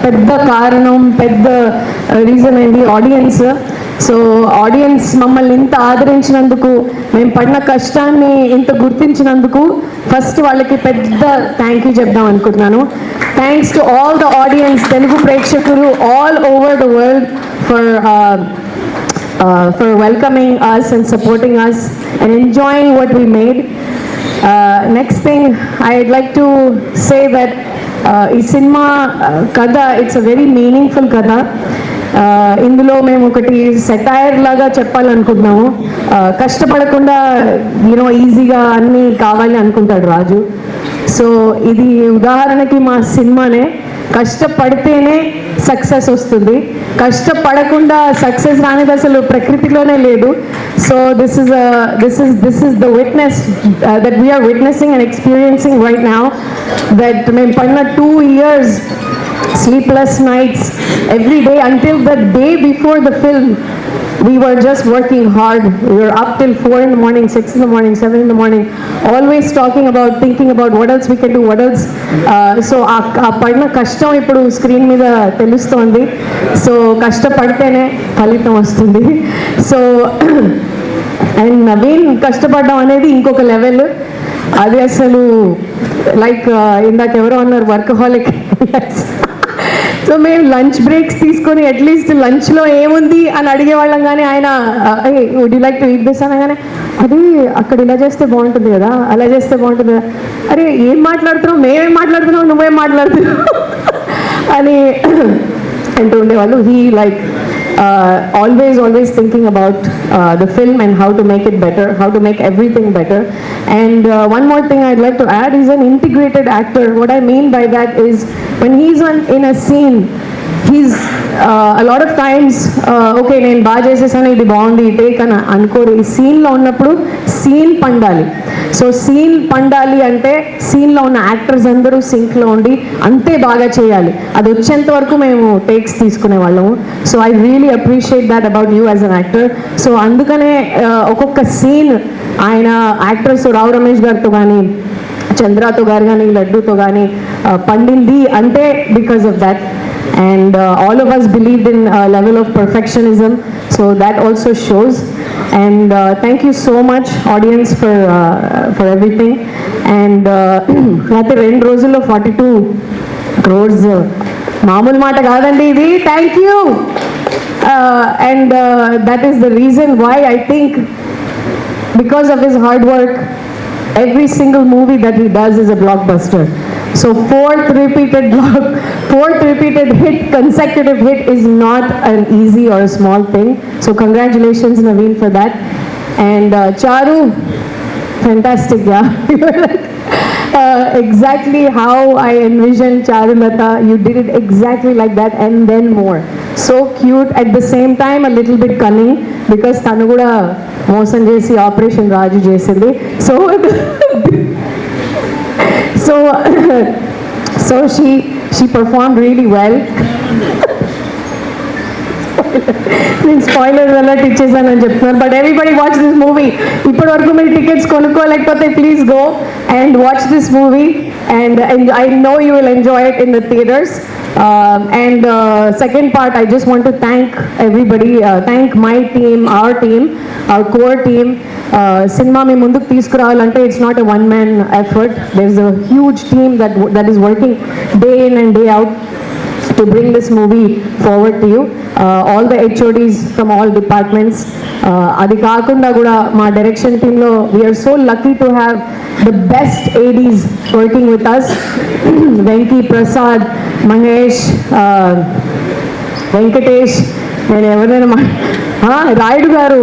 పెద్ద కారణం, పెద్ద రీజన్ ఏంటి ఆడియన్స్. సో ఆడియన్స్ మమ్మల్ని ఇంత ఆదరించినందుకు, మేము పడిన కష్టాన్ని ఇంత గుర్తించినందుకు ఫస్ట్ వాళ్ళకి పెద్ద థ్యాంక్ యూ చెప్దాం అనుకుంటున్నాను. Thanks to all the audience, Telugu ప్రేక్షకులు all over the world for welcoming us and supporting us and enjoying what we made. Next thing I'd like to say that ఈ సినిమా కథ it's a very meaningful కథ. ఇందులో మేము ఒకటి satire లాగా చెప్పాలనుకుంటున్నాము. కష్టపడకుండా ఈజీగా అన్నీ కావాలి అనుకుంటాడు రాజు. సో ఇది ఉదాహరణకి మా సినిమానే. కష్టపడితేనే సక్సెస్ వస్తుంది, కష్టపడకుండా సక్సెస్ రానిది అసలు ప్రకృతిలోనే లేదు. So this is the witness that we are witnessing and experiencing right now. That మేము పడిన 2 years sleepless nights every day until the day before the film. We were just working hard. We were up till 4 in the morning, 6 in the morning, 7 in the morning, always talking about, thinking about what else we can do, what else. So aa padina kashtam ippudu screen meeda telustondi. So kashtapadtene phalitam vastundi. So and Naveen kashtapaddam anedi inkoka level. అది అసలు like ఇందాక ఎవరో అన్నారు workaholic. So మేము lunch breaks తీసుకొని at least లంచ్లో ఏముంది అని అడిగేవాళ్ళం, కానీ ఆయన would you like to eat this అనగానే అది అక్కడ ఇలా చేస్తే బాగుంటుంది కదా, అలా చేస్తే బాగుంటుంది కదా, అరే ఏం మాట్లాడుతున్నావు, మేమేం మాట్లాడుతున్నావు, నువ్వేం మాట్లాడుతున్నావు అని అంటూ ఉండేవాళ్ళు. He like always thinking about the film and how to make it better, how to make everything better. And one more thing I'd like to add, is an integrated actor. What I mean by that is when he's in a scene, he's a lot of times okay నేను బాగా చేసేసాను, ఇది బాగుంది, take అని అనుకోరు. ఈ సీన్లో ఉన్నప్పుడు సీన్ పండాలి. సో సీన్ పండాలి అంటే సీన్లో ఉన్న యాక్టర్స్ అందరూ సింక్లో ఉండి అంతే బాగా చేయాలి. అది వచ్చేంత వరకు మేము టేక్స్ తీసుకునే వాళ్ళము. So I really appreciate that about you as an actor. So అందుకనే ఒక్కొక్క సీన్ ఆయన యాక్టర్స్ రావు రమేష్ గారితో కానీ, చంద్రతో గారు కానీ, లడ్డూతో కానీ పండింది అంటే because of that. And all of us believed in a level of perfectionism, so that also shows. And thank you so much audience for everything. And nate 2 రోజుల్లో 42 crores మామూలు మాట కాదండి ఇది. Thank you. And that is the reason why I think, because of his hard work, every single movie that he does is a blockbuster. So fourth repeated hit, consecutive hit is not an easy or a small thing. So congratulations Naveen for that. And Charu, fantastic, yeah. Exactly how I envisioned Charulata, you did it exactly like that and then more. So cute, at the same time a little bit cunning, because tanu kuda mosam chesi operation Raju chesindi. So she performed really well. నేను spoiler alert ఇచ్చేసానని చెప్తున్నాను, but everybody watch this movie. ఇప్పటి వరకు మీరు tickets కొనుక్కోలేకపోతే please go and watch this movie, and I know you will enjoy it in the theatres. And second part, I just want to thank everybody, thank my team, our core team. Cinema me munduku తీసుకురావాలంటే it's not a one man effort. There's a huge team that is working day in and day out to bring this movie forward to you. All the HODs from all departments. అది కాకుండా కూడా మా direction టీంలో we are so lucky to have the best ADs working with us. Venky, Prasad, Mahesh, Venkatesh, నేను ఎవరైనా రాయుడు గారు.